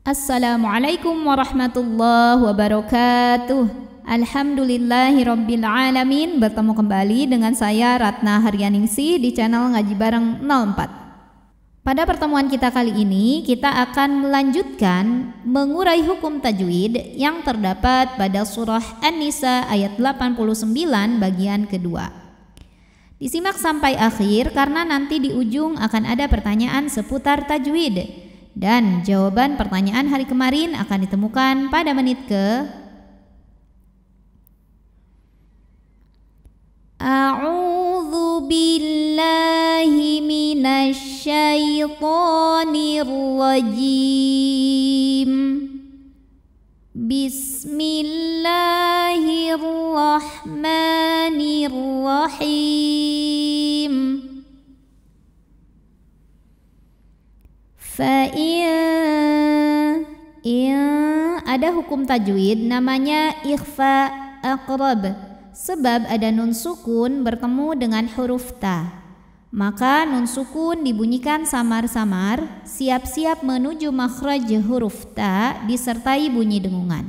Assalamualaikum warahmatullahi wabarakatuh. Alhamdulillahirabbil alamin. Bertemu kembali dengan saya Ratna Haryaningsih di channel Ngaji Bareng 04. Pada pertemuan kita kali ini kita akan melanjutkan mengurai hukum tajwid yang terdapat pada surah An-Nisa ayat 89 bagian kedua. Disimak sampai akhir karena nanti di ujung akan ada pertanyaan seputar tajwid. Dan jawaban pertanyaan hari kemarin akan ditemukan pada menit ke A'udzu billahi minasy syaithanir rajim. Bismillahirrahmanirrahim. Ada hukum tajwid namanya ikhfa aqrab, sebab ada nun sukun bertemu dengan huruf ta. Maka nun sukun dibunyikan samar-samar, siap-siap menuju makhraj huruf ta disertai bunyi dengungan.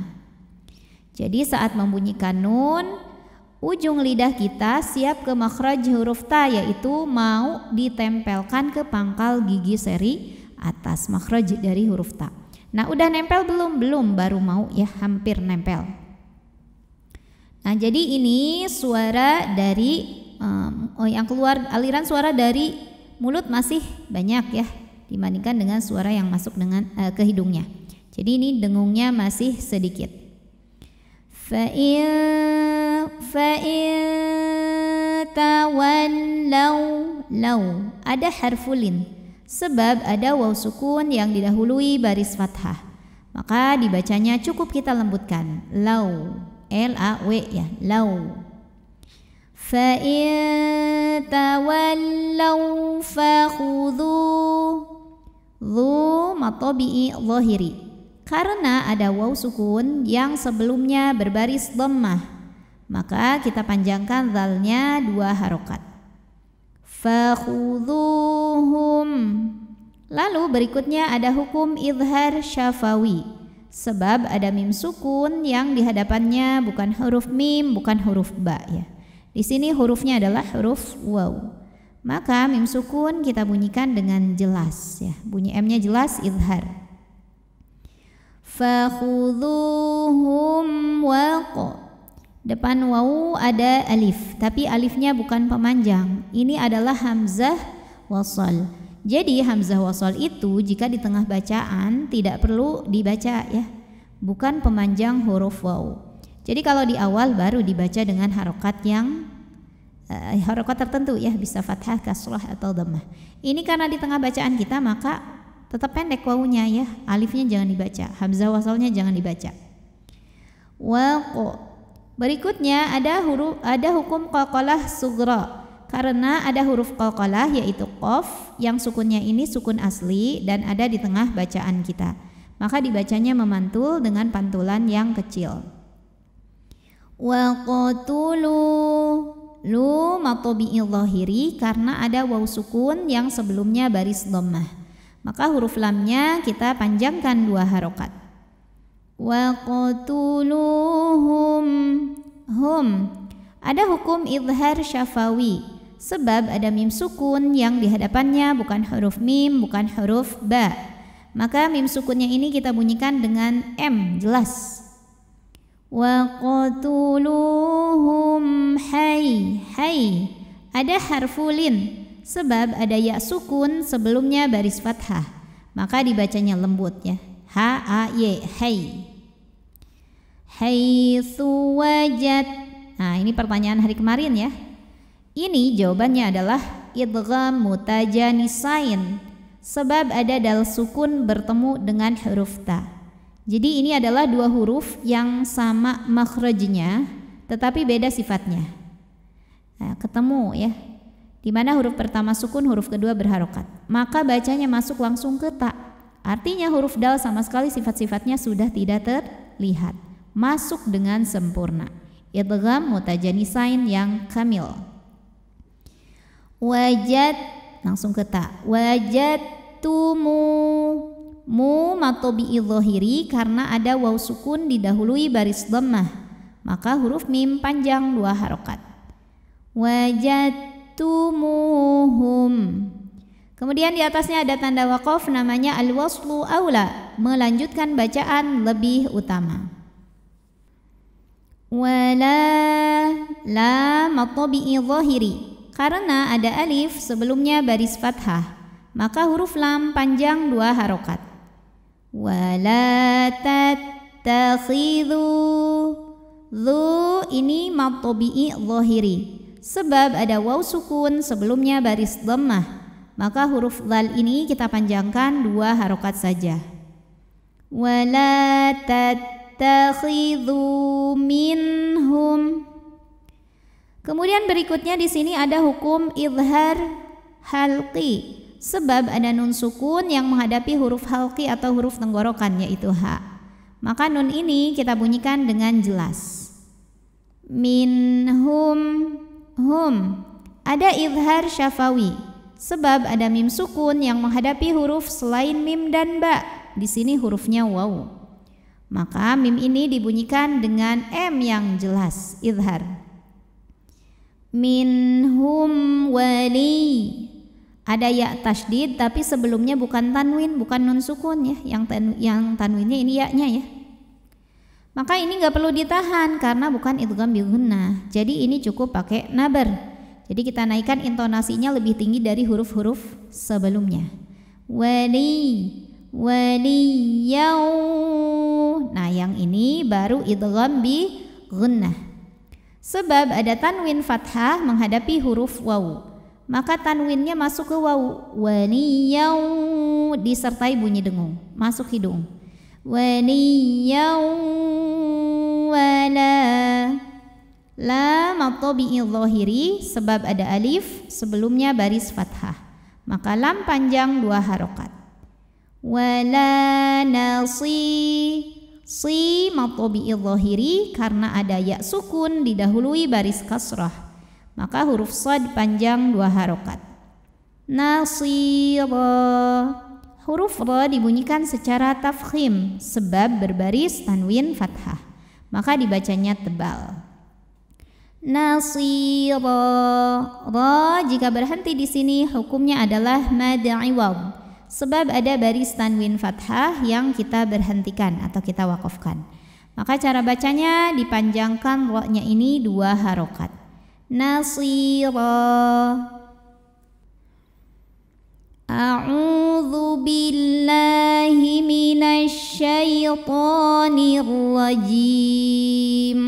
Jadi saat membunyikan nun, ujung lidah kita siap ke makhraj huruf ta, yaitu mau ditempelkan ke pangkal gigi seri atas makhraj dari huruf ta. Nah, udah nempel belum? Belum, baru mau ya, hampir nempel. Nah, jadi ini suara dari yang keluar, aliran suara dari mulut masih banyak ya dibandingkan dengan suara yang masuk dengan ke hidungnya. Jadi ini dengungnya masih sedikit. Law ada harfulin, sebab ada waw sukun yang didahului baris fathah, maka dibacanya cukup kita lembutkan law, L-A-W ya, law. Fa in tawallaw fakhudhu, dhu matabi'i zahiri, karena ada waw sukun yang sebelumnya berbaris dhammah, maka kita panjangkan zalnya 2 harokat. Fakhudhuhum. Lalu berikutnya ada hukum idhar syafawi, sebab ada mim sukun yang di hadapannya bukan huruf mim, bukan huruf ba ya. Di sini hurufnya adalah huruf waw. Maka mim sukun kita bunyikan dengan jelas ya. Bunyi M-nya jelas, idhar. Fakhudhuhum waqa. Depan waw ada alif, tapi alifnya bukan pemanjang. Ini adalah hamzah wasal. Jadi hamzah wasal itu jika di tengah bacaan tidak perlu dibaca ya, bukan pemanjang huruf waw. Jadi kalau di awal baru dibaca dengan harokat yang harokat tertentu ya, bisa fathah, kasrah atau dhammah. Ini karena di tengah bacaan kita maka tetap pendek wawunya ya, alifnya jangan dibaca, hamzah wasalnya jangan dibaca. Waqa. Berikutnya ada hukum qalqalah sughra, karena ada huruf qalqalah yaitu qaf yang sukunnya ini sukun asli dan ada di tengah bacaan kita, maka dibacanya memantul dengan pantulan yang kecil. Wa qatulu, lu matabi'i zahiri, karena ada waw sukun yang sebelumnya baris dhammah, maka huruf lamnya kita panjangkan 2 harokat. Wa qatuluhum, hum. Ada hukum idhar syafawi, sebab ada mim sukun yang di hadapannya bukan huruf mim, bukan huruf ba, maka mim sukunnya ini kita bunyikan dengan M jelas. Wa qatuluhum hay, hay. Ada harfulin, sebab ada ya sukun sebelumnya baris fathah, maka dibacanya lembut ya, H-A-Y, hay. Haitsu wajad. Nah, ini pertanyaan hari kemarin ya. Ini jawabannya adalah idgham mutajanisain, sebab ada dal sukun bertemu dengan huruf ta. Jadi ini adalah 2 huruf yang sama makhrajnya tetapi beda sifatnya. Nah, ketemu ya. Di mana huruf pertama sukun, huruf kedua berharokat, maka bacanya masuk langsung ke ta. Artinya huruf dal sama sekali sifat-sifatnya sudah tidak terlihat, masuk dengan sempurna. Idgham mutajanisain yang kamil. Wajad, langsung ke ta. Wajadtumu, Mu mad tabi'i dhahiri karena ada waw sukun didahului baris dhammah, maka huruf mim panjang 2 harokat. Wajadtumuhum. Kemudian di atasnya ada tanda waqaf namanya al-waslu aula, melanjutkan bacaan lebih utama. Wala la mad tabi'i dhahiri karena ada alif sebelumnya baris fathah, maka huruf lam panjang 2 harokat. Wala tattakhidhu. Dhu ini mad tabi'i dhahiri sebab ada waw sukun sebelumnya baris dhammah, maka huruf dhal ini kita panjangkan 2 harokat saja. Wala tattakhidhu minhum. Kemudian berikutnya di sini ada hukum izhar halqi sebab ada nun sukun yang menghadapi huruf halqi atau huruf tenggorokan yaitu ha. Maka nun ini kita bunyikan dengan jelas. Minhum hum. Ada izhar syafawi sebab ada mim sukun yang menghadapi huruf selain mim dan ba. Di sini hurufnya waw. Maka mim ini dibunyikan dengan m yang jelas, izhar. Minhum wali. Ada ya tasydid tapi sebelumnya bukan tanwin, bukan nun sukun ya. Yang tanwinnya ini ya-nya ya. Maka ini nggak perlu ditahan karena bukan idgham bi gunnah. Jadi ini cukup pakai nabar. Jadi kita naikkan intonasinya lebih tinggi dari huruf-huruf sebelumnya. Wali, waliyau. Nah, yang ini baru idgham bi gunnah. Sebab ada tanwin fathah menghadapi huruf waw, maka tanwinnya masuk ke waw. Waliyau disertai bunyi dengung, masuk hidung. Waliyau wala. La mad tabi'i dhahiri sebab ada alif sebelumnya baris fathah, maka lam panjang 2 harokat. Wala nasi. Si mad tabi'i dhahiri karena ada ya sukun didahului baris kasrah, maka huruf shad panjang 2 harokat. Nasira. Huruf ra dibunyikan secara tafkhim sebab berbaris tanwin fathah, maka dibacanya tebal. Nasira. Ra jika berhenti di sini hukumnya adalah mad iwad sebab ada baris tanwin fathah yang kita berhentikan atau kita wakafkan. Maka cara bacanya dipanjangkan ra-nya ini 2 harokat. Nasira. A'udzu billahi minasy syaithanir rajim.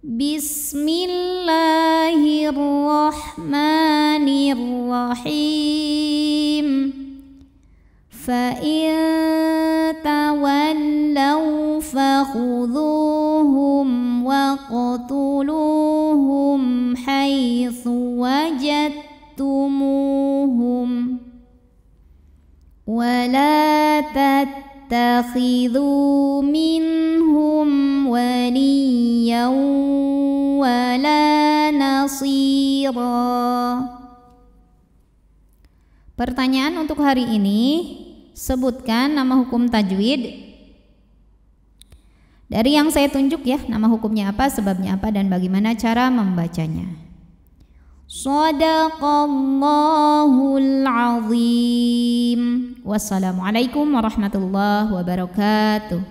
Bismillahirrahmanirrahim. Fa'in tawallaw fakhuduhum waqtuluhum haitsu wajadtumuhum wala tattakhidhu minhum waliyan wala nasira. Pertanyaan untuk hari ini, sebutkan nama hukum tajwid dari yang saya tunjuk ya, nama hukumnya apa, sebabnya apa, dan bagaimana cara membacanya. Shadaqallahul azim. Wassalamualaikum warahmatullahi wabarakatuh.